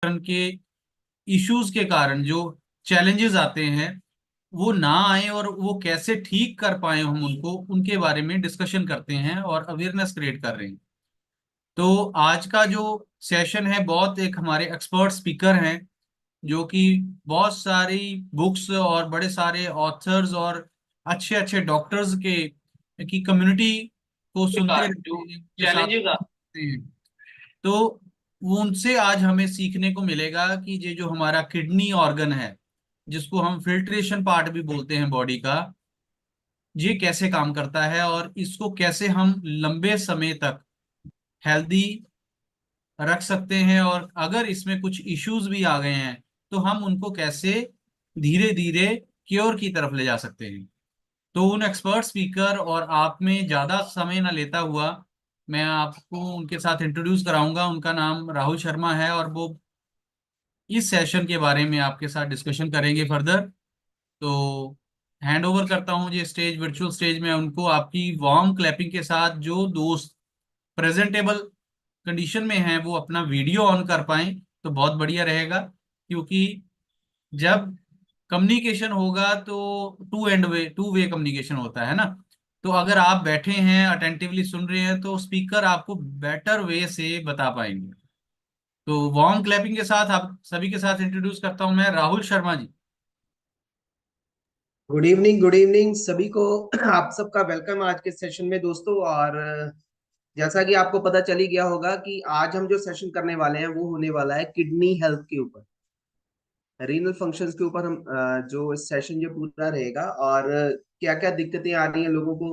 के इश्यूज के कारण जो चैलेंजेस आते हैं वो ना आए और वो कैसे ठीक कर पाए हम उनको, उनके बारे में डिस्कशन करते हैं और अवेयरनेस क्रिएट कर रहे हैं। तो आज का जो सेशन है, बहुत एक हमारे एक्सपर्ट स्पीकर हैं जो कि बहुत सारी बुक्स और बड़े सारे ऑथर्स और अच्छे अच्छे डॉक्टर्स के की कम्युनिटी को के सुनते कारण जो रहते हैं, उनके साथ चैलेंजेस आ रहते हैं। तो वो उनसे आज हमें सीखने को मिलेगा कि ये जो हमारा किडनी ऑर्गन है, जिसको हम फिल्ट्रेशन पार्ट भी बोलते हैं बॉडी का, ये कैसे काम करता है और इसको कैसे हम लंबे समय तक हेल्दी रख सकते हैं, और अगर इसमें कुछ इश्यूज भी आ गए हैं तो हम उनको कैसे धीरे धीरे क्योर की तरफ ले जा सकते हैं। तो उन एक्सपर्ट स्पीकर और आप में ज़्यादा समय ना लेता हुआ मैं आपको उनके साथ इंट्रोड्यूस कराऊंगा। उनका नाम राहुल शर्मा है और वो इस सेशन के बारे में आपके साथ डिस्कशन करेंगे फर्दर। तो हैंड ओवर करता हूँ ये स्टेज, वर्चुअल स्टेज में उनको। आपकी वार्म क्लैपिंग के साथ जो दोस्त प्रेजेंटेबल कंडीशन में हैं वो अपना वीडियो ऑन कर पाएं तो बहुत बढ़िया रहेगा, क्योंकि जब कम्युनिकेशन होगा तो टू वे कम्युनिकेशन होता है ना। तो अगर आप बैठे हैं अटेंटिवली सुन रहे हैं तो स्पीकर आपको बेटर वे से बता पाएंगे। तो वार्म क्लैपिंग के साथ आप सभी के साथ इंट्रोड्यूस करता हूं मैं राहुल शर्मा जी। गुड इवनिंग सभी को। आप सबका वेलकम आज के सेशन में दोस्तों। और जैसा कि आपको पता चल ही गया होगा कि आज हम जो सेशन करने वाले हैं वो होने वाला है किडनी हेल्थ के ऊपर, रीनल फंक्शंस के ऊपर। हम जो इस सेशन जो पूरा रहेगा और क्या क्या दिक्कतें आ रही हैं लोगों को,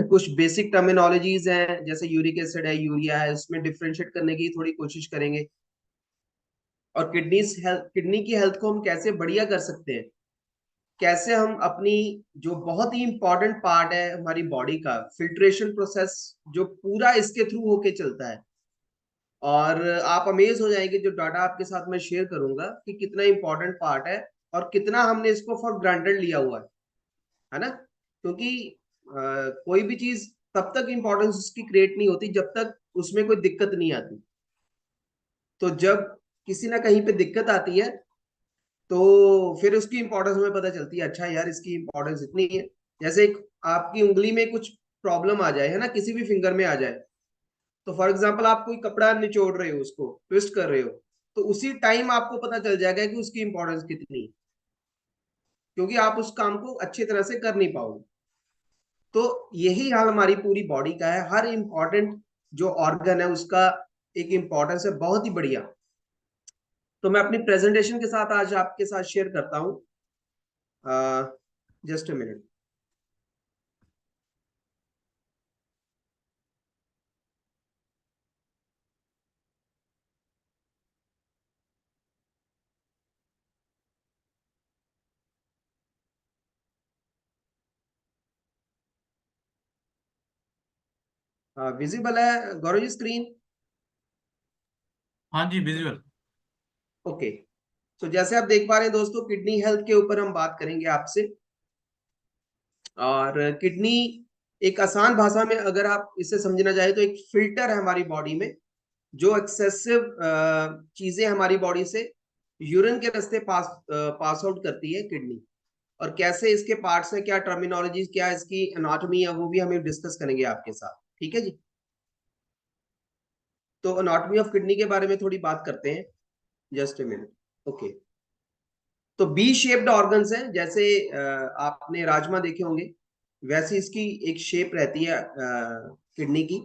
कुछ बेसिक टर्मिनोलॉजीज हैं जैसे यूरिक एसिड है, यूरिया है, उसमें डिफरेंशिएट करने की थोड़ी कोशिश करेंगे। और किडनी की हेल्थ को हम कैसे बढ़िया कर सकते हैं, कैसे हम अपनी जो बहुत ही इंपॉर्टेंट पार्ट है हमारी बॉडी का फिल्ट्रेशन प्रोसेस जो पूरा इसके थ्रू होके चलता है। और आप अमेज हो जाएंगे जो डाटा आपके साथ मैं शेयर करूंगा कि कितना इंपॉर्टेंट पार्ट है और कितना हमने इसको फॉर ग्रांटेड लिया हुआ है ना। क्योंकि कोई भी चीज तब तक इंपॉर्टेंस उसकी क्रिएट नहीं होती जब तक उसमें कोई दिक्कत नहीं आती। तो जब किसी ना कहीं पे दिक्कत आती है तो फिर उसकी इंपॉर्टेंस हमें पता चलती है, अच्छा यार इसकी इंपॉर्टेंस इतनी है। जैसे एक आपकी उंगली में कुछ प्रॉब्लम आ जाए है ना, किसी भी फिंगर में आ जाए, तो फॉर एग्जांपल आप कोई कपड़ा निचोड़ रहे हो, उसको ट्विस्ट कर रहे हो, तो उसी टाइम आपको पता चल जाएगा कि उसकी इंपॉर्टेंस कितनी है, क्योंकि आप उस काम को अच्छी तरह से कर नहीं पाओगे। तो यही हाल हमारी पूरी बॉडी का है। हर इंपॉर्टेंट जो ऑर्गन है उसका एक इंपॉर्टेंस है बहुत ही बढ़िया। तो मैं अपनी प्रेजेंटेशन के साथ आज आपके साथ शेयर करता हूँ। Just a minute. विजिबल है गौरव जी स्क्रीन? हाँ जी, विजुअल। ओके। तो जैसे आप देख पा रहे हैं दोस्तों, किडनी हेल्थ के ऊपर हम बात करेंगे आपसे। और किडनी एक आसान भाषा में अगर आप इसे समझना चाहे तो एक फिल्टर है हमारी बॉडी में, जो एक्सेसिव चीजें हमारी बॉडी से यूरिन के रास्ते पास आउट करती है किडनी। और कैसे इसके पार्ट्स हैं, क्या टर्मिनोलॉजी, क्या इसकी एनाटॉमी है, वो भी हम डिस्कस करेंगे आपके साथ। ठीक है जी। तो एनाटॉमी ऑफ किडनी के बारे में थोड़ी बात करते हैं। Just a minute. ओके। तो बी शेप्ड ऑर्गन्स हैं, जैसे आपने राजमा देखे होंगे वैसी इसकी एक शेप रहती है किडनी की।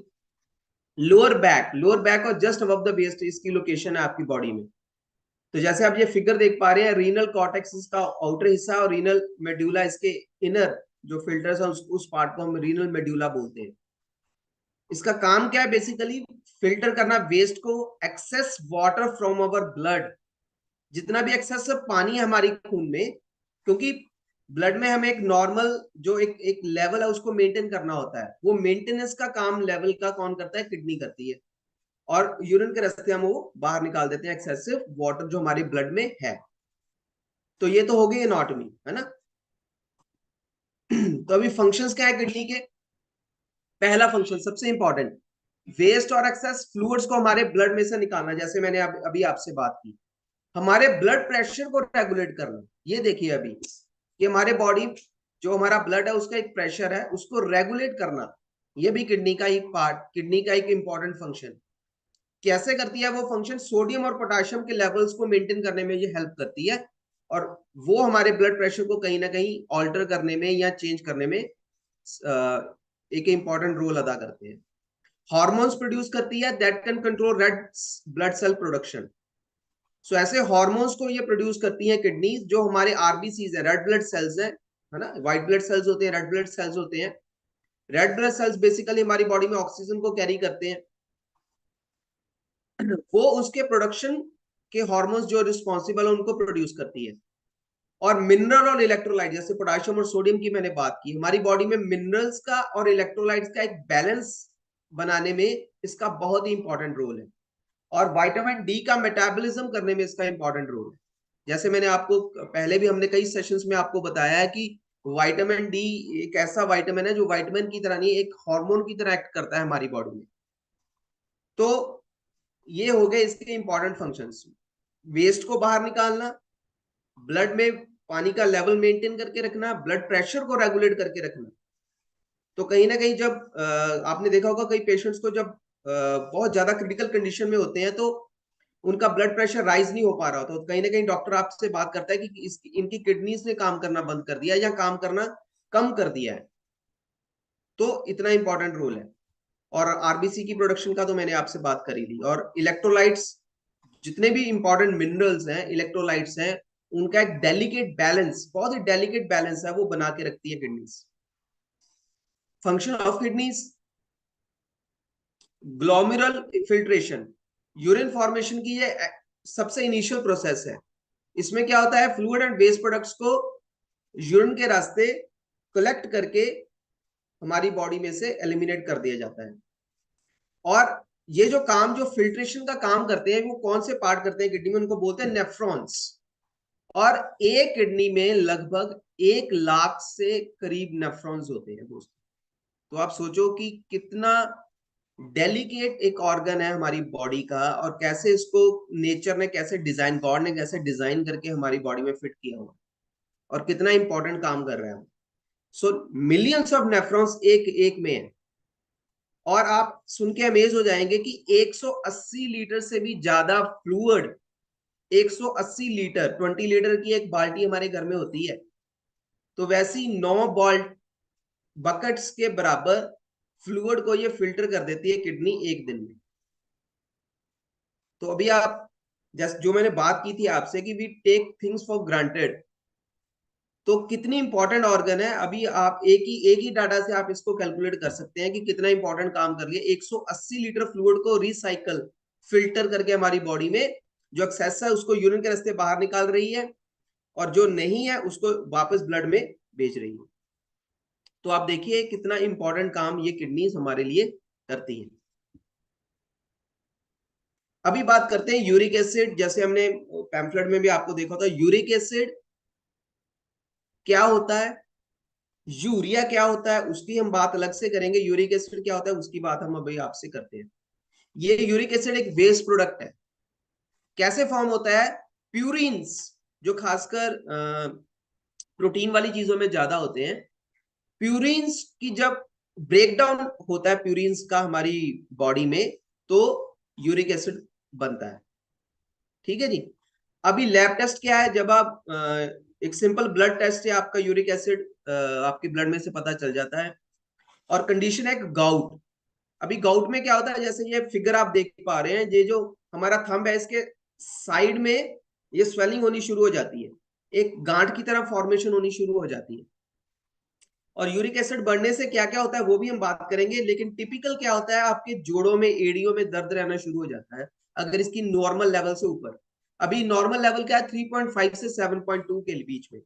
लोअर बैक और जस्ट अबव द बेस्ट इसकी लोकेशन है आपकी बॉडी में। तो जैसे आप ये फिगर देख पा रहे हैं, रीनल कॉर्टेक्स इसका आउटर हिस्सा और रीनल मेड्यूला इसके इनर जो फिल्टर्स है उस पार्ट को हम रीनल मेड्यूला बोलते हैं। इसका काम क्या है? बेसिकली फिल्टर करना वेस्ट को, excess water from our blood, जितना भी एक्सेस पानी है हमारी खून में, क्योंकि ब्लड में हमें एक नॉर्मल जो एक एक लेवल है उसको मेंटेन करना होता है, वो मेंटेनेंस का काम लेवल का कौन करता है? किडनी करती है। और यूरिन के रास्ते हम वो बाहर निकाल देते हैं एक्सेसिव वाटर जो हमारी ब्लड में है। तो ये तो हो गई एनाटॉमी, है ना। तो अभी फंक्शंस क्या है किडनी के? पहला फंक्शन सबसे इंपॉर्टेंट, वेस्ट और एक्सेस फ्लूइड्स को हमारे ब्लड में से निकालना, जैसे मैंने अभी आपसे बात की। हमारे ब्लड प्रेशर को रेगुलेट करना, ये देखिए अभी कि हमारे बॉडी, जो हमारा ब्लड है उसका एक प्रेशर है, उसको रेगुलेट करना, ये भी किडनी का एक पार्ट, किडनी का एक इंपॉर्टेंट फंक्शन। कैसे करती है वो फंक्शन? सोडियम और पोटेशियम के लेवल्स को मेंटेन करने में ये हेल्प करती है, और वो हमारे ब्लड प्रेशर को कहीं ना कहीं ऑल्टर करने में या चेंज करने में एक इंपॉर्टेंट रोल अदा करते हैं। हॉर्मोन्स प्रोड्यूस करती है that can control red blood cell production. So ऐसे हॉर्मोन्स को ये प्रोड्यूस करती है किडनी, जो हमारे आरबीसीज है, रेड ब्लड सेल्स है ना, व्हाइट ब्लड सेल्स होते हैं, रेड ब्लड सेल्स होते हैं। रेड ब्लड सेल्स बेसिकली हमारी बॉडी में ऑक्सीजन को कैरी करते हैं, वो उसके प्रोडक्शन के हॉर्मोन्स जो रिस्पॉन्सिबल है उनको प्रोड्यूस करती है। और मिनरल और इलेक्ट्रोलाइट, जैसे पोटेशियम और सोडियम की मैंने बात की, हमारी बॉडी में मिनरल्स का और इलेक्ट्रोलाइट्स का एक बैलेंस बनाने में इसका बहुत ही इंपॉर्टेंट रोल है। और विटामिन डी का मेटाबॉलिज्म करने में इसका इंपॉर्टेंट रोल है। जैसे मैंने आपको पहले भी, हमने कई सेशंस में आपको बताया है कि विटामिन डी एक ऐसा विटामिन है जो विटामिन की तरह नहीं, एक हार्मोन की तरह एक्ट करता है हमारी बॉडी में। तो ये हो गए इसके इंपॉर्टेंट फंक्शंस। वेस्ट को बाहर निकालना, ब्लड में पानी का लेवल मेंटेन करके रखना, ब्लड प्रेशर को रेगुलेट करके रखना। तो कहीं ना कहीं जब आपने देखा होगा कई पेशेंट्स को जब बहुत ज्यादा क्रिटिकल कंडीशन में होते हैं, तो उनका ब्लड प्रेशर राइज नहीं हो पा रहा होता, तो कहीं ना कहीं डॉक्टर आपसे बात करता है कि इनकी किडनीज ने काम करना बंद कर दिया या काम करना कम कर दिया है। तो इतना इंपॉर्टेंट रोल है। और आरबीसी की प्रोडक्शन का तो मैंने आपसे बात कर ही ली। और इलेक्ट्रोलाइट्स, जितने भी इंपॉर्टेंट मिनरल्स हैं, इलेक्ट्रोलाइट्स हैं, उनका एक डेलिकेट बैलेंस, बहुत ही डेलिकेट बैलेंस है, वो बना के रखती है kidneys. Function of kidneys, glomerular filtration, urine formation की ये सबसे इनिशियल प्रोसेस है। इसमें क्या होता है, फ्लूइड एंड वेस्ट प्रोडक्ट्स को यूरिन के रास्ते कलेक्ट करके हमारी बॉडी में से एलिमिनेट कर दिया जाता है। और ये जो काम, जो फिल्ट्रेशन का काम करते हैं, वो कौन से पार्ट करते हैं किडनी में? उनको बोलते हैं नेफ्रॉन्स। और एक किडनी में लगभग 1 लाख से करीब नेफ्रॉन्स होते हैं दोस्तों। तो आप सोचो कि कितना डेलिकेट एक ऑर्गन है हमारी बॉडी का, और कैसे इसको नेचर ने, कैसे डिजाइन, गॉड ने कैसे डिजाइन करके हमारी बॉडी में फिट किया हुआ, और कितना इंपॉर्टेंट काम कर रहा है। सो मिलियंस ऑफ नेफ्रॉन्स एक एक में है। और आप सुन के अमेज हो जाएंगे कि 180 लीटर से भी ज्यादा फ्लूइड, 180 लीटर, 20 लीटर की एक बाल्टी हमारे घर में होती है, तो वैसी 9 बॉल्ट बकेट्स के बराबर फ्लूइड को ये फिल्टर कर देती है किडनी एक दिन में। तो अभी आप, जैसे जो मैंने बात की थी आपसे कि we take things for granted, तो कितनी इंपॉर्टेंट ऑर्गन है। अभी आप एक ही डाटा से आप इसको कैलकुलेट कर सकते हैं कि कितना इंपॉर्टेंट काम कर लिया। 180 लीटर फ्लूइड को रिसाइकल, फिल्टर करके हमारी बॉडी में जो एक्सेस है उसको यूरिन के रास्ते बाहर निकाल रही है, और जो नहीं है उसको वापस ब्लड में भेज रही है। तो आप देखिए कितना इंपॉर्टेंट काम ये किडनीज हमारे लिए करती है। अभी बात करते हैं यूरिक एसिड। जैसे हमने पैम्फलेट में भी आपको देखा था, यूरिक एसिड क्या होता है, यूरिया क्या होता है, उसकी हम बात अलग से करेंगे। यूरिक एसिड क्या होता है उसकी बात हम अभी आपसे करते हैं। ये यूरिक एसिड एक वेस्ट प्रोडक्ट है। कैसे फॉर्म होता है? प्यूरिन्स, जो खासकर प्रोटीन वाली चीजों में ज्यादा होते हैं, प्यूरिन्स की जब ब्रेकडाउन होता है प्यूरिन्स का हमारी बॉडी में, तो यूरिक एसिड बनता है। ठीक है जी। अभी लैब टेस्ट क्या है? जब आप एक सिंपल ब्लड टेस्ट से आपका यूरिक एसिड आपके ब्लड में से पता चल जाता है। और कंडीशन है गाउट। अभी गाउट में क्या होता है, जैसे ये फिगर आप देख पा रहे हैं, ये जो हमारा थंब है इसके साइड में ये स्वेलिंग होनी शुरू हो जाती है, एक गांठ की तरह फॉर्मेशन होनी शुरू हो जाती है। और यूरिक एसिड बढ़ने से क्या क्या होता है वो भी हम बात करेंगे, लेकिन टिपिकल क्या होता है, आपके जोड़ों में, एड़ियों में दर्द रहना शुरू हो जाता है अगर इसकी नॉर्मल लेवल से ऊपर। अभी नॉर्मल लेवल क्या है? 3.5 से 7.2 के बीच में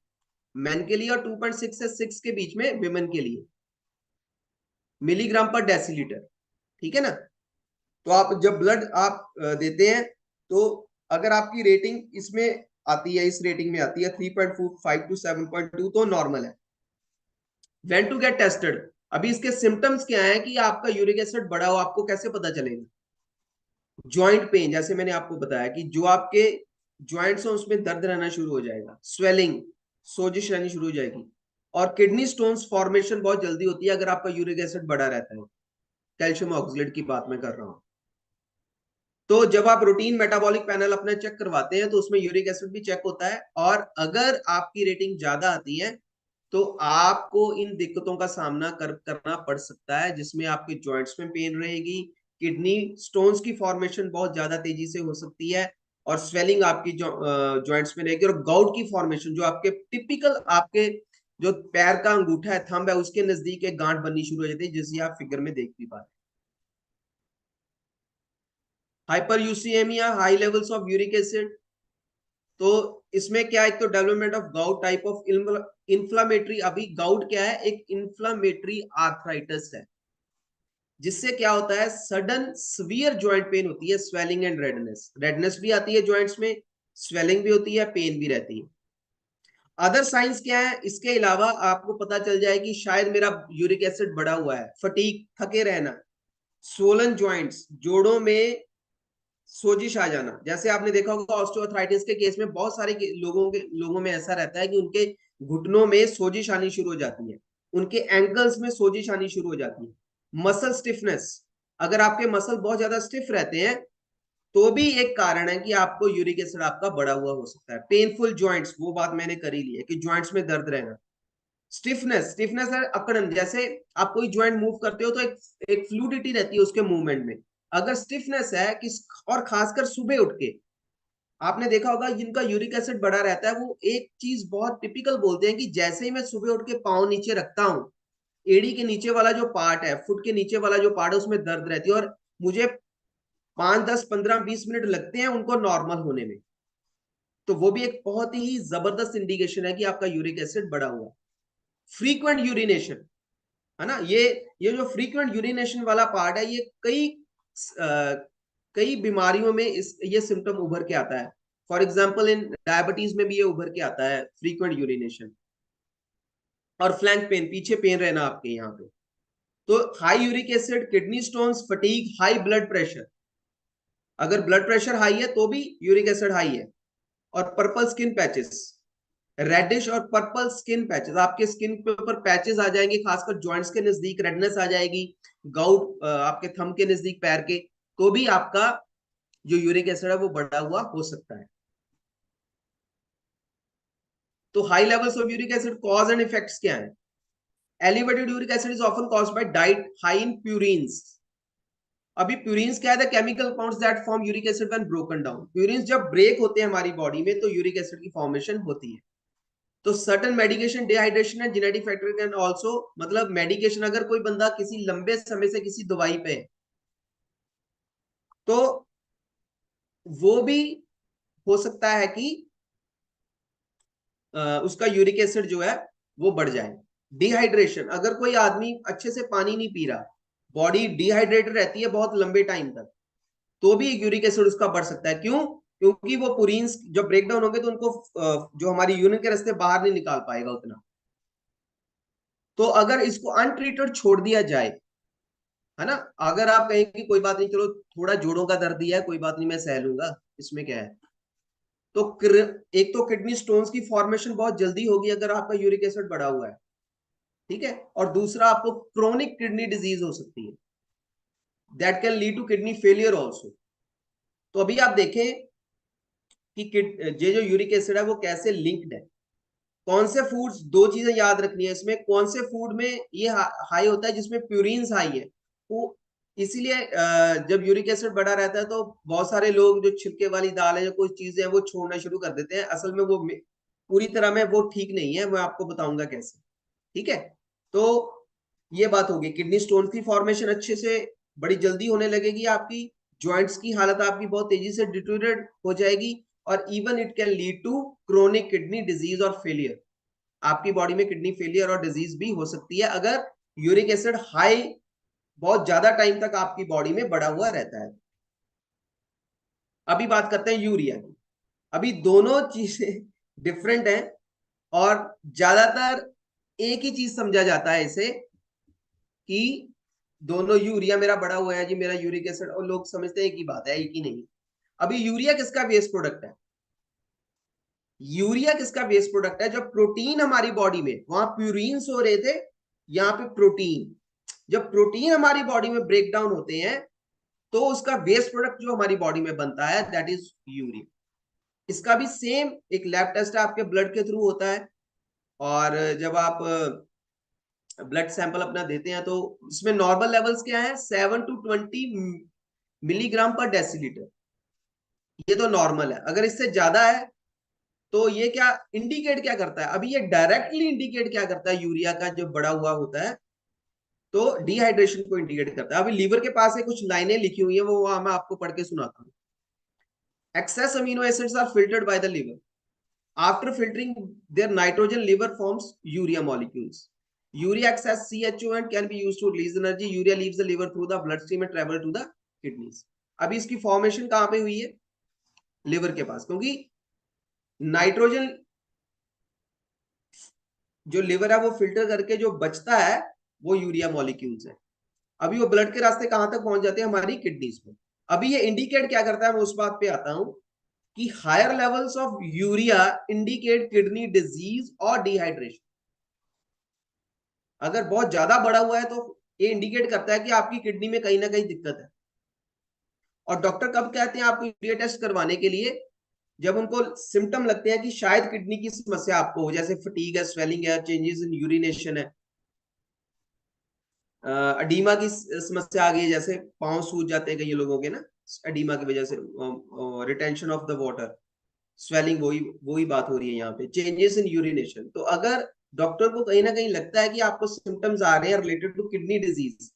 मेन के लिए, और 2.6 से 6 के बीच में विमेन के लिए, मिलीग्राम पर डेसीलीटर। ठीक है ना। तो आप जब ब्लड आप देते हैं, तो अगर आपकी रेटिंग इसमें आती है, इस रेटिंग में आती है 3.5 टू 7.2, तो नॉर्मल है। When to get tested? अभी इसके सिम्टम्स क्या है कि आपका यूरिक एसिड बढ़ा हो, आपको कैसे पता चलेगा? जॉइंट पेन, जैसे मैंने आपको बताया कि जो आपके जॉइंट्स हैं उसमें दर्द रहना शुरू हो जाएगा, स्वेलिंग, सोजिश रहनी शुरू हो जाएगी, और किडनी स्टोन्स फॉर्मेशन बहुत जल्दी होती है अगर आपका यूरिक एसिड बढ़ा रहता है। कैल्शियम ऑक्सलेट की बात मैं कर रहा हूँ। तो जब आप रूटीन मेटाबॉलिक पैनल अपना चेक करवाते हैं तो उसमें यूरिक एसिड भी चेक होता है, और अगर आपकी रेटिंग ज्यादा आती है तो आपको इन दिक्कतों का सामना करना पड़ सकता है, जिसमें आपके जॉइंट्स में पेन रहेगी, किडनी स्टोन्स की फॉर्मेशन बहुत ज्यादा तेजी से हो सकती है, और स्वेलिंग आपकी जॉइंट्स में रहेगी, और गाउट की फॉर्मेशन जो आपके टिपिकल आपके जो पैर का अंगूठा है, थंब है, उसके नजदीक एक गांठ बननी शुरू हो जाती है, जिसे आप फिगर में देख भी पा रहे हैं। Hyperuricemia, high levels of uric acid, तो इसमें क्या है, एक तो development of gout type of inflammatory, अभी गाउट क्या है, एक इन्फ्लामेटरी आर्थराइटिस है, जिससे क्या होता है, सडन सीवियर जॉइंट पेन होती है, स्वेलिंग एंड रेडनेस, रेडनेस भी आती है जॉइंट्स में, स्वेलिंग भी होती है, पेन भी रहती है। अदर साइंस क्या है इसके अलावा, आपको पता चल जाए कि शायद मेरा यूरिक एसिड बढ़ा हुआ है, फटीग, थके रहना, सोलन जॉइंट्स, जोड़ों में सोजिश आ जाना, जैसे आपने देखा होगा ऑस्टियोआर्थराइटिस के केस में बहुत सारे लोगों में ऐसा रहता है कि उनके घुटनों में सोजिश आनी शुरू हो जाती है, उनके एंकल्स में सोजिश आनी शुरू हो जाती है। मसल स्टिफनेस, अगर आपके मसल बहुत ज्यादा स्टिफ रहते हैं तो भी एक कारण है कि आपको यूरिक एसिड आपका बढ़ा हुआ हो सकता है। पेनफुल जॉइंट्स, वो बात मैंने कर ही ली है कि जॉइंट्स में दर्द रहना। स्टिफनेस, स्टिफनेस है अकड़न, जैसे आप कोई ज्वाइंट मूव करते हो तो एक फ्लूडिटी रहती है उसके मूवमेंट में, अगर स्टिफनेस है कि, और खासकर सुबह उठ के, आपने देखा होगा जिनका यूरिक एसिड बढ़ा रहता है वो एक चीज बहुत टिपिकल बोलते हैं कि जैसे ही मैं सुबह उठ के पाँव नीचे रखता हूँ, एड़ी के नीचे वाला जो पार्ट है, फुट के नीचे वाला जो पार्ट है, उसमें दर्द रहती है, और मुझे 5, 10, 15, 20 मिनट लगते हैं उनको नॉर्मल होने में। तो वो भी एक बहुत ही जबरदस्त इंडिकेशन है कि आपका यूरिक एसिड बढ़ा हुआ है। फ्रीक्वेंट यूरिनेशन, है ना, ये जो फ्रीक्वेंट यूरिनेशन वाला पार्ट है, ये कई बीमारियों में ये सिम्टम उभर के आता है। फॉर एग्जाम्पल इन डायबिटीज में भी ये उभर के आता है, फ्रीक्वेंट यूरिनेशन। और फ्लैंक पेन, पीछे पेन रहना आपके यहाँ पे। तो high uric acid, kidney stones, fatigue, high blood pressure, अगर ब्लड प्रेशर हाई है तो भी यूरिक एसिड हाई है। और पर्पल स्किन पैचेस, रेडिश और पर्पल स्किन पैचेस, आपके स्किन के ऊपर पैचेस आ जाएंगे, खासकर जॉइंट्स के नजदीक रेडनेस आ जाएगी, गाउट आपके थंब के नजदीक पैर के, तो भी आपका जो यूरिक एसिड है वो बढ़ा हुआ हो सकता है। तो high levels of uric acid cause and effects क्या है? Elevated uric acid is often caused by diet high in purines. अभी प्यूरिन्स क्या है? The chemical compounds that form uric acid when broken down. Purines जब break होते हैं हमारी body में तो यूरिक एसिड की फॉर्मेशन होती है। तो certain medication, dehydration and genetic factor can also, मतलब मेडिकेशन, अगर कोई बंदा किसी लंबे समय से किसी दवाई पे है तो वो भी हो सकता है कि उसका यूरिक एसिड जो है वो बढ़ जाए। डिहाइड्रेशन, अगर कोई आदमी अच्छे से पानी नहीं पी रहा, बॉडी डिहाइड्रेटेड रहती है बहुत लंबे टाइम तक, तो भी यूरिक एसिड उसका बढ़ सकता है। क्यों? क्योंकि वो पुरीन्स जब ब्रेक डाउन होंगे तो उनको जो हमारी यूरिन के रास्ते बाहर नहीं निकाल पाएगा उतना। तो अगर इसको अनट्रीटेड छोड़ दिया जाए, है ना, अगर आप कहें कि कोई बात नहीं, चलो थोड़ा जोड़ों का दर्द दिया है, कोई बात नहीं मैं सह लूंगा, इसमें क्या है, तो एक तो किडनी स्टोन्स की फॉर्मेशन बहुत जल्दी होगी अगर आपका यूरिक एसिड बढ़ा हुआ है, ठीक है, और दूसरा आपको क्रोनिक किडनी डिजीज हो सकती है, that can lead to kidney failure also. तो अभी आप देखें कि ये जो यूरिक एसिड है वो कैसे लिंक्ड है। कौन से फूड्स, दो चीजें याद रखनी है इसमें, कौन से फूड में ये हाई होता है जिसमें प्यूरिन्स हाई है, वो इसीलिए जब यूरिक एसिड बढ़ा रहता है तो बहुत सारे लोग जो छिलके वाली दाल है या कोई चीजें हैं वो छोड़ना शुरू कर देते हैं, असल में वो पूरी तरह में वो ठीक नहीं है, मैं आपको बताऊंगा कैसे, ठीक है। तो ये बात होगी, किडनी स्टोन की फॉर्मेशन अच्छे से बड़ी जल्दी होने लगेगी, आपकी जॉइंट्स की हालत आपकी बहुत तेजी से डिटोरेट हो जाएगी, और even it can lead to chronic kidney disease और फेलियर। आपकी बॉडी में किडनी फेलियर और डिजीज भी हो सकती है अगर यूरिक एसिड हाई बहुत ज्यादा टाइम तक आपकी बॉडी में बढ़ा हुआ रहता है। अभी बात करते हैं यूरिया की। अभी दोनों चीजें डिफरेंट हैं, और ज्यादातर एक ही चीज समझा जाता है इसे, कि दोनों यूरिया मेरा बड़ा हुआ है जी, मेरा यूरिक एसिड, और लोग समझते हैं एक ही बात है, एक ही नहीं। अभी यूरिया किसका वेस्ट प्रोडक्ट है? यूरिया किसका वेस्ट प्रोडक्ट है? जब प्रोटीन हमारी बॉडी में, वहां प्यूरिन्स हो रहे थे, यहाँ पे प्रोटीन, जब प्रोटीन हमारी बॉडी में ब्रेक डाउन होते हैं तो उसका वेस्ट प्रोडक्ट जो हमारी बॉडी में बनता है दैट इज यूरिया। इसका भी सेम एक लैब टेस्ट है, आपके ब्लड के थ्रू होता है। और जब आप ब्लड सैंपल अपना देते हैं तो इसमें नॉर्मल लेवल्स क्या है? 7 to 20 मिलीग्राम पर डेसीलीटर, ये तो नॉर्मल है। अगर इससे ज्यादा है तो ये क्या इंडिकेट क्या करता है? अभी ये डायरेक्टली इंडिकेट क्या करता है? यूरिया का जो बड़ा हुआ होता है तो डिहाइड्रेशन को इंडिकेट करता है। अभी लीवर के पास है, कुछ लाइनें लिखी हुई है, वो वहां मैं आपको पढ़ के सुनाता हूँ। Excess amino acids are filtered by the liver. After filtering their nitrogen, liver forms urea molecules. Urea excess CHO and can be used to release energy. Urea leaves the liver through the bloodstream and travel to the kidneys. अभी इसकी formation कहां पे हुई है? Liver के पास, क्योंकि nitrogen जो liver है वो फिल्टर करके जो बचता है वो यूरिया मॉलिक्यूल्स है। अभी वो ब्लड के रास्ते कहां तक पहुंच जाते हैं? हमारी किडनीज में। अभी ये इंडिकेट क्या करता है? मैं उस बात पे आता हूं कि higher levels of urea indicate kidney disease और डिहाइड्रेशन। अगर बहुत ज्यादा बढ़ा हुआ है तो ये इंडिकेट करता है कि आपकी किडनी में कहीं ना कहीं दिक्कत है। और डॉक्टर कब कहते हैं आपको यूरिया टेस्ट करवाने के लिए? जब उनको सिम्टम लगते हैं कि शायद किडनी की समस्या आपको हो, जैसे फटीग है, स्वेलिंग है, चेंजेस इन यूरिनेशन है, अडीमा की समस्या आ गई है, जैसे पांव सूज जाते हैं कई लोगों के ना अडीमा की वजह से, retention of the water, swelling, वही वही बात हो रही है यहाँ पे, चेंजेस इन यूरिनेशन। तो अगर डॉक्टर को कहीं ना कहीं लगता है कि आपको सिम्टम्स आ रहे हैं related to kidney disease,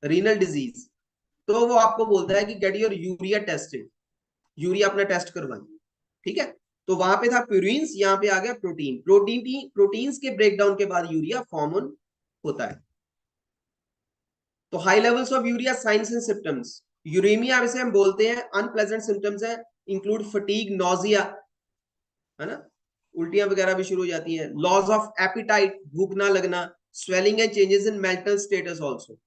renal disease, तो वो आपको बोलता है कि get your urea tested, urea अपना टेस्ट करवाइए। ठीक है? तो वहां पे था प्यूरिन्स, यहाँ पे आ गया प्रोटीन। प्रोटीन्स के ब्रेकडाउन के बाद यूरिया फॉर्म होता है। तो high levels of urea, signs and symptoms. Uraemia जिसे हम बोलते हैं, अनप्लेजेंट सिम्टम्स है, इंक्लूड फटीग, नोजिया, है ना, उल्टियां वगैरह भी शुरू हो जाती हैं, लॉस ऑफ एपिटाइट, भूख ना लगना, swelling and changes in mental status also.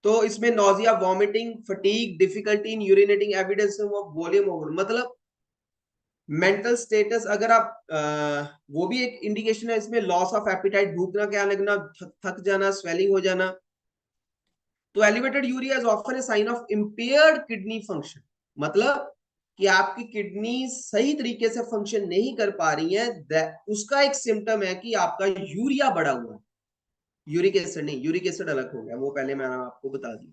तो इसमें nausea, vomiting, fatigue, difficulty in urinating, evidence of volume over, मतलब मेंटल स्टेटस। अगर आप वो भी एक इंडिकेशन है इसमें, लॉस ऑफ एपिटाइट, भूख ना क्या लगना, थक जाना, स्वेलिंग हो जाना। तो elevated urea is often a sign of impaired kidney function, मतलब कि आपकी किडनी सही तरीके से फंक्शन नहीं कर पा रही है, उसका एक सिम्टम है कि आपका यूरिया बढ़ा हुआ है। यूरिक एसिड नहीं, यूरिक एसिड अलग हो गया, वो पहले मैंने आपको बता दिया।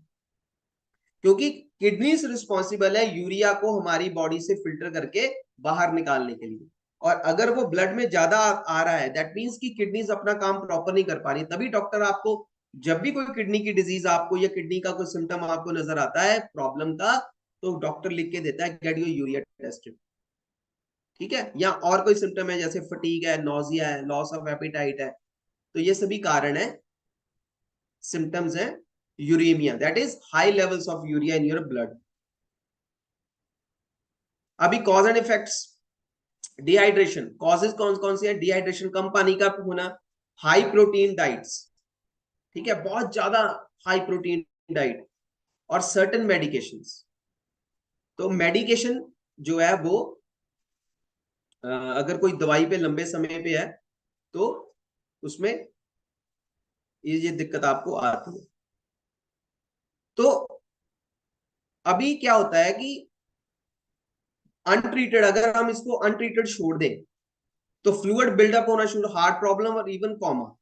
क्योंकि किडनीज रिस्पॉन्सिबल है यूरिया को हमारी बॉडी से फिल्टर करके बाहर निकालने के लिए। और अगर वो ब्लड में ज्यादा आ रहा है दैट मीन्स कि किडनीज अपना काम प्रॉपर नहीं कर पा रही। तभी डॉक्टर आपको, जब भी कोई किडनी की डिजीज आपको या किडनी का कोई सिम्टम आपको नजर आता है प्रॉब्लम का, तो डॉक्टर लिख के देता है गेट योर यूरिया टेस्टेड। ठीक है? या और कोई सिम्टम है जैसे फटीग है, नोजिया है, लॉस ऑफ एपिटाइट है, तो ये सभी कारण है, सिम्टम्स है uremia, that is high levels of urea in your blood. अभी cause and effects. Dehydration causes कौन कौन से हैं? डिहाइड्रेशन, कम पानी का होना, हाई प्रोटीन डाइट्स, ठीक है, बहुत ज्यादा हाई प्रोटीन डाइट, और सर्टेन मेडिकेशंस। तो मेडिकेशन जो है वो अगर कोई दवाई पे लंबे समय पे है तो उसमें ये दिक्कत आपको आती है। तो अभी क्या होता है कि अनट्रीटेड, अगर हम इसको अनट्रीटेड छोड़ दें तो फ्लूइड बिल्डअप होना शुरू, हार्ट प्रॉब्लम और इवन कॉमा,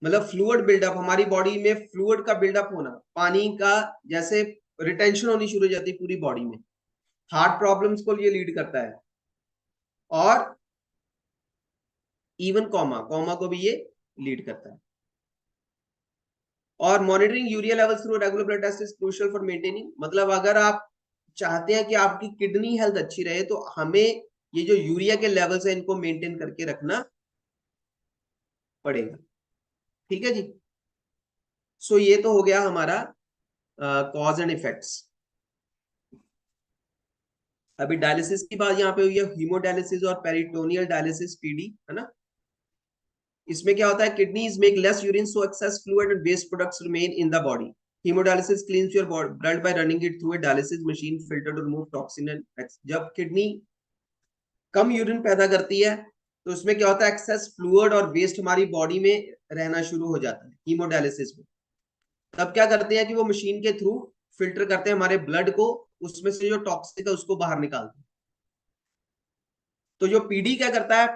मतलब फ्लूइड बिल्डअप, हमारी बॉडी में फ्लूइड का बिल्डअप होना, पानी का जैसे रिटेंशन होनी शुरू हो जाती है पूरी बॉडी में, हार्ट प्रॉब्लम्स को ये लीड करता है। और इवन कॉमा, कॉमा को भी ये लीड करता है। और monitoring urea levels through regular blood test is crucial for maintaining, मतलब अगर आप चाहते हैं कि आपकी किडनी हेल्थ अच्छी रहे तो हमें ये जो यूरिया के लेवल्स है इनको मेंटेन करके रखना पड़ेगा। ठीक है जी? सो ये तो हो गया हमारा कॉज एंड इफेक्ट्स। अभी डायलिसिस की बात यहाँ पे हुई है, हीमोडायलिसिस और पेरिटोनियल डायलिसिस, पीडी, है ना। इसमें क्या होता है, kidneys make less urine so excess fluid and waste products remain in the body. Haemodialysis cleans your blood by running it through a dialysis machine filter to remove toxin and जब kidney कम urine पैदा करती है तो उसमें क्या होता है, एक्सेस फ्लूइड और वेस्ट हमारी बॉडी में रहना शुरू हो जाता है हीमोडायलिसिस में। तब क्या करते हैं कि वो मशीन के थ्रू फिल्टर करते हैं हमारे ब्लड को, उसमें से जो टॉक्सिक है उसको बाहर निकालते हैं। तो जो पीडी क्या करता है,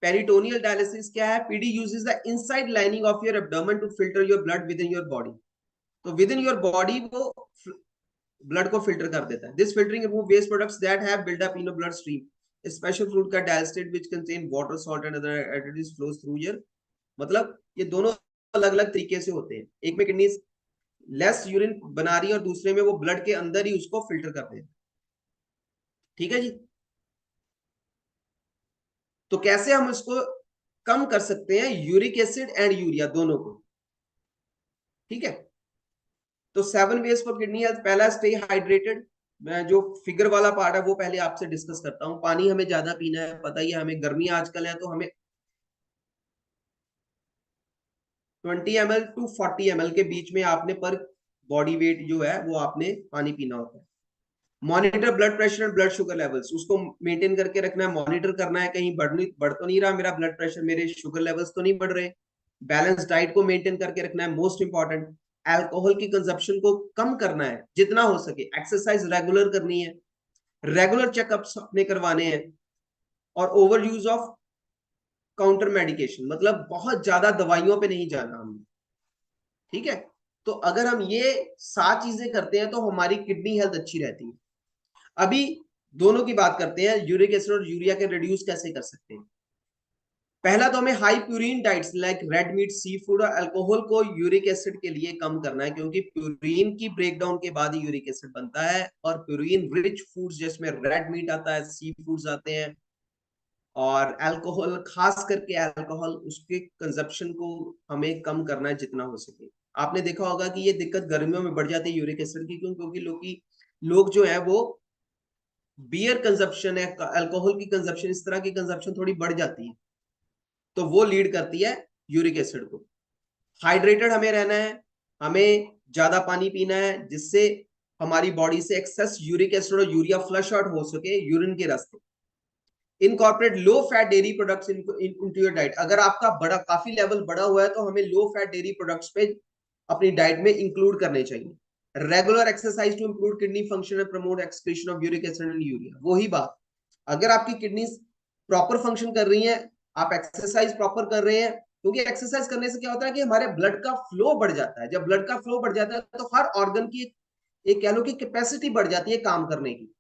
पेरिटोनियल डायलिसिस क्या है, PD uses the inside lining of your abdomen to filter your blood within your body. तो विद इन योर बॉडी वो ब्लड को फिल्टर कर देता है। This filtering remove waste products that have build up in your blood stream. Special fluid का dialysate which contain water salt and other additives flows through your. मतलब ये दोनों अलग अलग तरीके से होते हैं, एक में किडनी लेस यूरिन बना रही है और दूसरे में वो ब्लड के अंदर ही उसको फिल्टर करते हैं। ठीक है जी। तो कैसे हम इसको कम कर सकते हैं, यूरिक एसिड एंड यूरिया दोनों को। ठीक है, तो 7 वेज फॉर किडनी हेल्थ। पहला, स्टे हाइड्रेटेड। मैं जो फिगर वाला पार्ट है वो पहले आपसे डिस्कस करता हूं। पानी हमें ज्यादा पीना है, पता ही है हमें, गर्मी आजकल है तो हमें 20 ml टू 40 ml के बीच में आपने पर बॉडी वेट जो है वो आपने पानी पीना होता है। Monitor blood pressure and blood sugar levels, उसको मेंटेन करके रखना है, मॉनिटर करना है कहीं बढ़ तो नहीं रहा मेरा ब्लड प्रेशर, मेरे शुगर लेवल्स तो नहीं बढ़ रहे। बैलेंस डाइट को मेंटेन करके रखना है, मोस्ट इंपॉर्टेंट। अल्कोहल की कंजप्शन को कम करना है जितना हो सके। एक्सरसाइज रेगुलर करनी है, रेगुलर चेकअप्स अपने करवाने हैं। और over use of counter medication, मतलब बहुत ज्यादा दवाइयों पे नहीं जाना हमने। ठीक है, तो अगर हम ये 7 चीजें करते हैं तो हमारी किडनी हेल्थ अच्छी रहती है। अभी दोनों की बात करते हैं, यूरिक एसिड और यूरिया के रिड्यूस कैसे कर सकते हैं। पहला तो हमें high purine diets like red meat, sea food और अल्कोहल को यूरिक एसिड के लिए कम करना है, क्योंकि प्यूरिन की ब्रेकडाउन के बाद ही यूरिक एसिड बनता है। और प्यूरिन रिच फूड्स जिसमें रेड मीट आता है, सी फूड्स आते हैं, और अल्कोहल, खास करके अल्कोहल, उसके कंजप्शन को हमें कम करना है जितना हो सके। आपने देखा होगा कि ये दिक्कत गर्मियों में बढ़ जाती है यूरिक एसिड की, क्यों? क्योंकि लोग जो है वो बियर कंजप्शन है, अल्कोहल की कंजप्शन, इस तरह की कंजप्शन थोड़ी बढ़ जाती है, तो वो लीड करती है यूरिक एसिड को। हाइड्रेटेड हमें रहना है, हमें ज्यादा पानी पीना है जिससे हमारी बॉडी से एक्सेस यूरिक एसिड और यूरिया फ्लश आउट हो सके यूरिन के रास्ते। Incorporate low fat dairy products into your diet. अगर आपका बड़ा काफी लेवल बड़ा हुआ है तो हमें लो फैट डेयरी प्रोडक्ट्स पे अपनी डाइट में इंक्लूड करने चाहिए। Regular exercise to improve kidney function and promote excretion of uric acid and urea. वही बात, अगर आपकी किडनी प्रॉपर फंक्शन कर रही है, आप एक्सरसाइज प्रॉपर कर रहे हैं, क्योंकि एक्सरसाइज करने से क्या होता है कि हमारे ब्लड का फ्लो बढ़ जाता है। जब ब्लड का फ्लो बढ़ जाता है तो हर ऑर्गन की एक कह लो कि कैपेसिटी बढ़ जाती है काम करने की।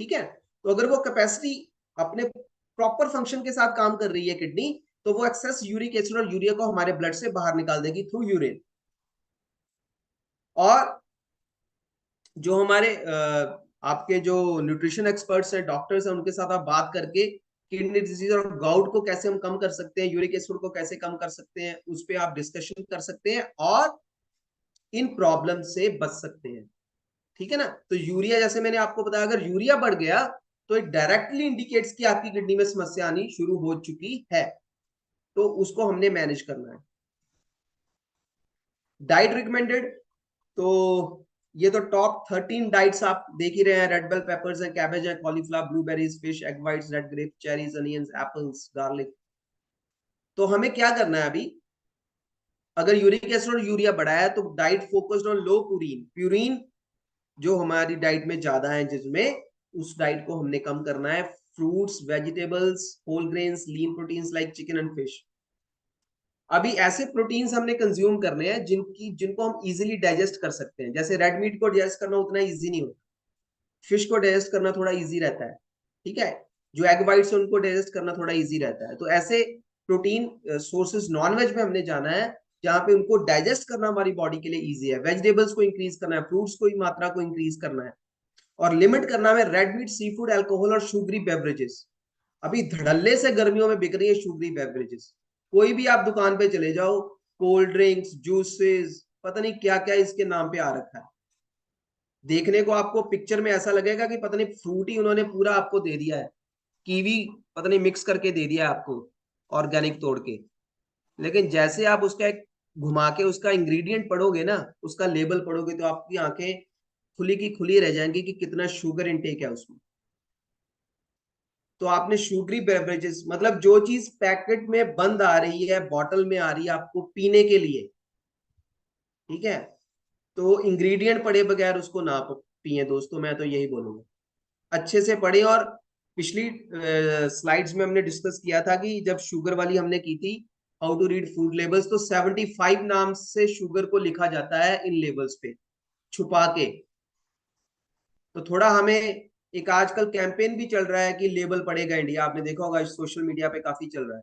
ठीक है, तो अगर वो कैपेसिटी अपने प्रॉपर फंक्शन के साथ काम कर रही है किडनी, तो वो एक्सेस यूरिक एसिड और यूरिया को हमारे ब्लड से बाहर निकाल देगी थ्रू यूरिन। और जो हमारे आपके जो न्यूट्रिशन एक्सपर्ट्स हैं, डॉक्टर्स हैं, उनके साथ आप बात करके किडनी डिजीज और गाउट को कैसे हम कम कर सकते हैं, यूरिक एसिड को कैसे कम कर सकते हैं, उस पर आप डिस्कशन कर सकते हैं और इन प्रॉब्लम से बच सकते हैं। ठीक है ना। तो यूरिया, जैसे मैंने आपको बताया, अगर यूरिया बढ़ गया तो इट डायरेक्टली इंडिकेट्स कि आपकी किडनी में समस्या आनी शुरू हो चुकी है, तो उसको हमने मैनेज करना है। डाइट रिकमेंडेड, तो ये तो टॉप 13 डाइट्स आप देख ही रहे हैं। रेड बेल पेपर्स है, कैबेज है, cauliflower, blueberries, fish, egg whites, red grape, cherries, onions, apples, garlic. तो हमें क्या करना है अभी, अगर यूरिक एसिड और यूरिया बढ़ा है तो diet focused on low purine. Purine जो हमारी डाइट में ज्यादा है जिसमें, उस डाइट को हमने कम करना है। Fruits, vegetables, whole grains, lean proteins like chicken and fish. अभी ऐसे प्रोटीन्स हमने कंज्यूम करने हैं जिनको हम इजीली डाइजेस्ट कर सकते हैं। जैसे रेड मीट को डाइजेस्ट करना उतना इजी नहीं होता, फिश को डाइजेस्ट करना थोड़ा इजी रहता है। ठीक है, जो एग वाइट्स है उनको डाइजेस्ट करना थोड़ा इजी रहता है। तो ऐसे प्रोटीन सोर्सेज नॉन वेज में हमने जाना है जहां पे उनको डाइजेस्ट करना हमारी बॉडी के लिए इजी है। वेजिटेबल्स को इंक्रीज करना है, फ्रूट्स को मात्रा को इंक्रीज करना है, और लिमिट करना है red meat, sea food, alcohol और शुगरी बेवरेजेस। अभी धड़ल्ले से गर्मियों में बिक रही है शुगरी बेवरेजेस। कोई भी आप दुकान पे चले जाओ, कोल्ड ड्रिंक्स, जूसेस, पता नहीं क्या क्या इसके नाम पे आ रखा है। देखने को आपको पिक्चर में ऐसा लगेगा कि पता नहीं फ्रूट ही उन्होंने पूरा आपको दे दिया है, कीवी पता नहीं मिक्स करके दे दिया है आपको। ऑर्गेनिक तोड़ के, लेकिन जैसे आप उसका एक घुमा के उसका इंग्रेडिएंट पढ़ोगे ना, उसका लेबल पढ़ोगे, तो आपकी आंखें खुली की खुली रह जाएंगी कि कितना शुगर इनटेक है उसमें। तो आपने शुगरी बेवरेजेस, मतलब जो चीज पैकेट में बंद आ रही है, बॉटल में आ रही है आपको पीने के लिए, ठीक है, तो इंग्रेडिएंट पढ़े बगैर उसको ना पिए दोस्तों, मैं तो यही बोलूंगा अच्छे से पढ़े। और पिछली स्लाइड्स में हमने डिस्कस किया था कि जब शुगर वाली हमने की थी, how to read food labels, तो 75 नाम से शुगर को लिखा जाता है इन लेबल्स पे छुपा के। तो थोड़ा हमें, एक आजकल कैंपेन भी चल रहा है कि लेबल पड़ेगा इंडिया, आपने देखा होगा सोशल मीडिया पे काफी चल रहा है।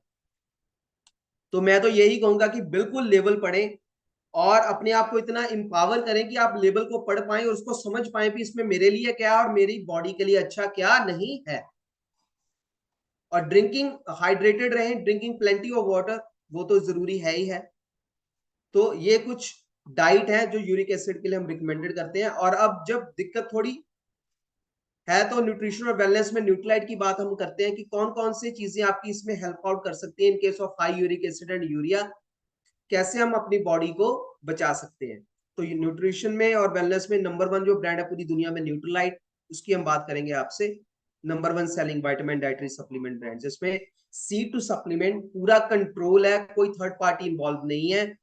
तो मैं तो यही कहूंगा कि बिल्कुल लेबल पढ़ें और अपने आप को इतना एम्पावर करें कि आप लेबल को पढ़ पाएं और उसको समझ पाएं कि इसमें मेरे लिए क्या है और मेरी बॉडी के लिए अच्छा क्या नहीं है। और ड्रिंकिंग हाइड्रेटेड रहें, ड्रिंकिंग प्लेंटी ऑफ वाटर, वो तो जरूरी है ही है। तो ये कुछ डाइट है जो यूरिक एसिड के लिए हम रिकमेंडेड करते हैं। और अब जब दिक्कत थोड़ी है तो न्यूट्रिशन और वेलनेस में न्यूट्रीलाइट की बात हम करते हैं कि कौन कौन सी चीजें आपकी इसमें हेल्प आउट कर सकती हैं in case of high uric acid and urea, कैसे हम अपनी बॉडी को बचा सकते हैं। तो ये न्यूट्रिशन में और वेलनेस में नंबर वन जो ब्रांड है पूरी दुनिया में, न्यूट्रीलाइट, उसकी हम बात करेंगे आपसे। Number one selling vitamin dietary supplement brand, जिसमें सीड टू सप्लीमेंट पूरा कंट्रोल है, कोई थर्ड पार्टी इंवॉल्व नहीं है।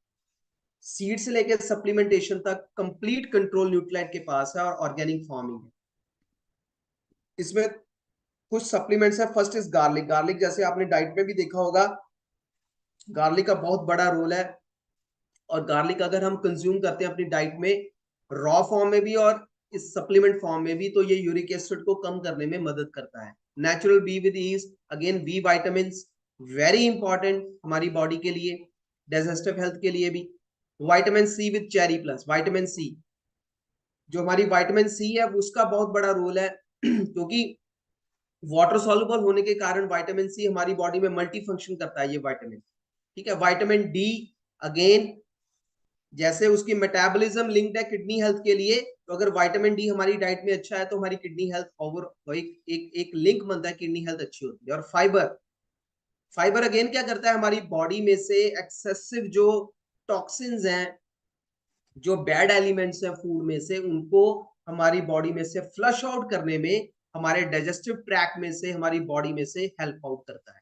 सीड से लेकर सप्लीमेंटेशन तक कंप्लीट कंट्रोल न्यूट्रीलाइट के पास है और ऑर्गेनिक फार्मिंग है। इसमें कुछ सप्लीमेंट्स है। First is garlic. गार्लिक जैसे आपने डाइट में भी देखा होगा, गार्लिक का बहुत बड़ा रोल है। और गार्लिक अगर हम कंज्यूम करते हैं अपनी डाइट में रॉ फॉर्म में भी और इस सप्लीमेंट फॉर्म में भी, तो ये यूरिक एसिड को कम करने में मदद करता है। Natural B with ease, again B vitamin, very important हमारी बॉडी के लिए, डाइजेस्टिव हेल्थ के लिए भी। Vitamin C with cherry plus, vitamin C, जो हमारी विटामिन सी है उसका बहुत बड़ा रोल है क्योंकि वाटर सॉल्युबल होने के कारण विटामिन सी हमारी बॉडी में मल्टी फंक्शन करता है ये विटामिन, ठीक है। विटामिन डी, अगेन जैसे उसकी मेटाबॉलिज्म लिंक्ड है किडनी हेल्थ के लिए, तो अगर विटामिन डी हमारी डाइट में अच्छा है तो हमारी किडनी हेल्थ ओवर एक लिंक बनता है, किडनी हेल्थ अच्छी होती है। और फाइबर, फाइबर अगेन क्या करता है, हमारी बॉडी में से एक्सेसिव जो टॉक्सिन्स हैं, जो बैड एलिमेंट्स हैं फूड में से, उनको हमारी बॉडी में से फ्लश आउट करने में, हमारे डाइजेस्टिव ट्रैक में से, हमारी बॉडी में से हेल्प आउट करता है।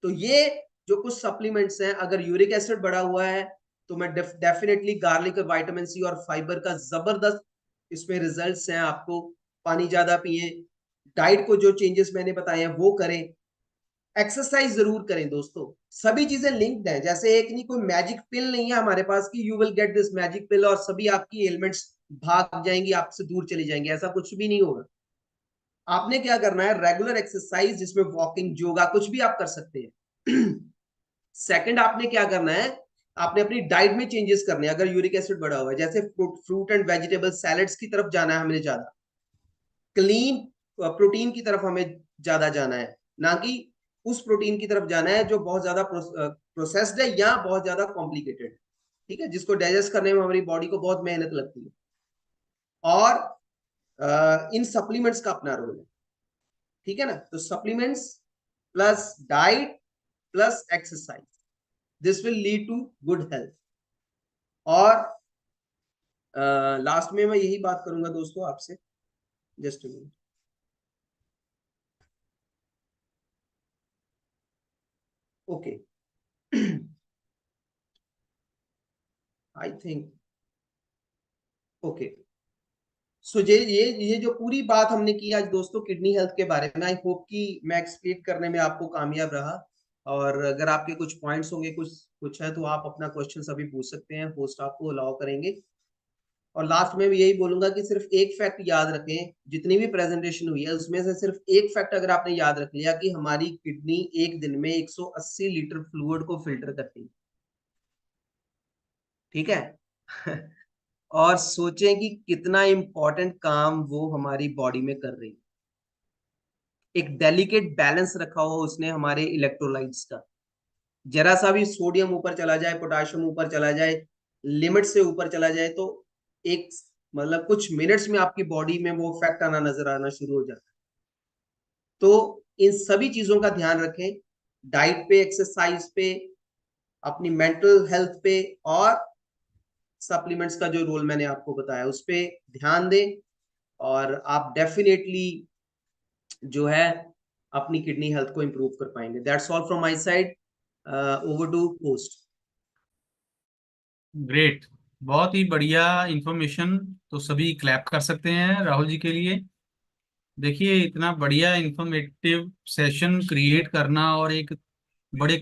तो ये जो कुछ सप्लीमेंट्स हैं, अगर यूरिक एसिड बढ़ा हुआ है तो मैं डेफिनेटली गार्लिक, विटामिन सी और फाइबर का जबरदस्त इसमें रिजल्ट्स हैं आपको। पानी ज्यादा पिए, डाइट को जो चेंजेस मैंने बताए हैं वो करें, एक्सरसाइज जरूर करें दोस्तों। सभी चीजें लिंक्ड हैं, जैसे एक नहीं, कोई मैजिक पिल नहीं है हमारे पास कि you will get this magic pill और सभी आपकी एलिमेंट्स भाग जाएंगी, आपसे दूर चली जाएंगी, ऐसा कुछ भी नहीं होगा। आपने क्या करना है, रेगुलर एक्सरसाइज जिसमें वॉकिंग, योगा, कुछ भी आप कर सकते हैं। सेकंड, आपने क्या करना है, आपने अपनी डाइट में चेंजेस करने हैं। अगर यूरिक एसिड बढ़ा हुआ है, जैसे फ्रूट एंड वेजिटेबल सैलेड्स की तरफ जाना है हमें ज्यादा, क्लीन प्रोटीन की तरफ हमें ज्यादा जाना है, ना कि उस प्रोटीन की तरफ जाना है जो बहुत ज्यादा प्रोसेस्ड है या बहुत ज्यादा कॉम्प्लिकेटेड है, ठीक है, जिसको डाइजेस्ट करने में हमारी बॉडी को बहुत मेहनत लगती है। और इन सप्लीमेंट्स का अपना रोल है, ठीक है ना। तो supplements plus diet plus exercise, this will lead to good health. और लास्ट में मैं यही बात करूंगा दोस्तों आपसे, just minute. Okay, I think, okay, so ये जो पूरी बात हमने की आज दोस्तों किडनी हेल्थ के बारे में, आई होप कि मैं एक्सप्लेन करने में आपको कामयाब रहा। और अगर आपके कुछ पॉइंट्स होंगे, कुछ कुछ है, तो आप अपना क्वेश्चन अभी पूछ सकते हैं, होस्ट आपको अलाउ करेंगे। और लास्ट में भी यही बोलूंगा कि सिर्फ एक फैक्ट याद रखें, जितनी भी प्रेजेंटेशन हुई है उसमें से सिर्फ एक फैक्ट अगर आपने याद रख लिया कि हमारी किडनी एक दिन में 180 लीटर फ्लूइड को फिल्टर करती है, ठीक है। और सोचें कि कितना इंपॉर्टेंट काम वो हमारी बॉडी में कर रही है। एक डेलिकेट बैलेंस रखा हुआ उसने हमारे इलेक्ट्रोलाइट्स का। जरा सा भी सोडियम ऊपर चला जाए, पोटाशियम ऊपर चला जाए, लिमिट से ऊपर चला जाए, तो एक, मतलब कुछ मिनट्स में आपकी बॉडी में वो इफेक्ट आना नजर आना शुरू हो जाता है। तो इन सभी चीजों का ध्यान रखें। डाइट पे, एक्सरसाइज पे, अपनी मेंटल हेल्थ पे, और सप्लीमेंट्स का जो रोल मैंने आपको बताया उस पे ध्यान दें, और आप डेफिनेटली जो है अपनी किडनी हेल्थ को इंप्रूव कर पाएंगे। That's all from my side. Over to host. Great, बहुत ही बढ़िया इंफॉर्मेशन। तो सभी क्लैप कर सकते हैं राहुल जी के लिए। देखिए, इतना बढ़िया इंफॉर्मेटिव सेशन क्रिएट करना और एक बड़े